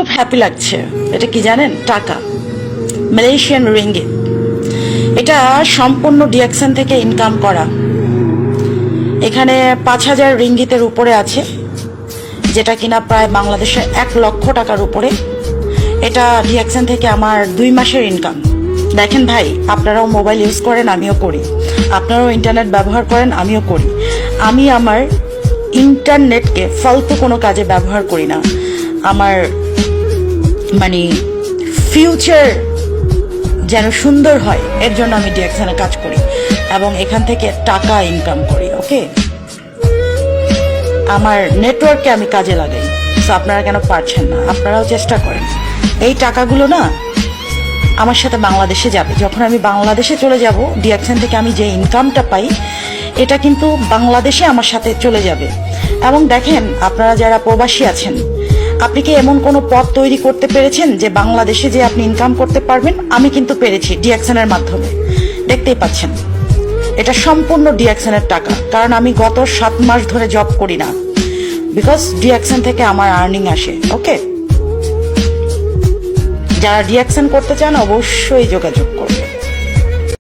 খুব হ্যাপি লাগছে। এটা কি জানেন? টাকা, মালয়েশিয়ান রিঙ্গিত। এটা সম্পূর্ণ ডিএক্সএন থেকে ইনকাম করা। এখানে 5,000 রিঙ্গিতের উপরে আছে, যেটা কিনা প্রায় বাংলাদেশে 1 লক্ষ টাকার উপরে। এটা ডিএক্সএন থেকে আমার 2 মাসের ইনকাম। দেখেন ভাই, আপনারাও মোবাইল ইউজ করেন, আমিও করি। আপনারাও ইন্টারনেট ব্যবহার করেন, আমিও করি। আমি আমার ইন্টারনেটকে ফালতু কোনো কাজে ব্যবহার করি না। আমার মানে ফিউচার যেন সুন্দর হয়, এর জন্য আমি ডিএক্সএনে কাজ করি এবং এখান থেকে টাকা ইনকাম করি। ওকে, আমার নেটওয়ার্ককে আমি কাজে লাগাই। সো আপনারা কেন পারছেন না? আপনারাও চেষ্টা করেন। এই টাকাগুলো না আমার সাথে বাংলাদেশে যাবে। যখন আমি বাংলাদেশে চলে যাব, ডিএক্সএন থেকে আমি যে ইনকামটা পাই, এটা কিন্তু বাংলাদেশে আমার সাথে চলে যাবে। এবং দেখেন, আপনারা যারা প্রবাসী আছেন, আপনি কি এমন কোনো পথ তৈরি করতে পেরেছেন যে বাংলাদেশে যে আপনি ইনকাম করতে পারবেন? আমি কিন্তু পেরেছি ডিএক্সএন এর মাধ্যমে। দেখতেই পাচ্ছেন, এটা সম্পূর্ণ ডিএক্সএন এর টাকা। কারণ আমি গত 7 মাস ধরে জব করি না, বিকজ ডিএক্সএন থেকে আমার আর্নিং আসে। ওকে, যারা ডিএক্সএন করতে চান অবশ্যই যোগাযোগ করবে।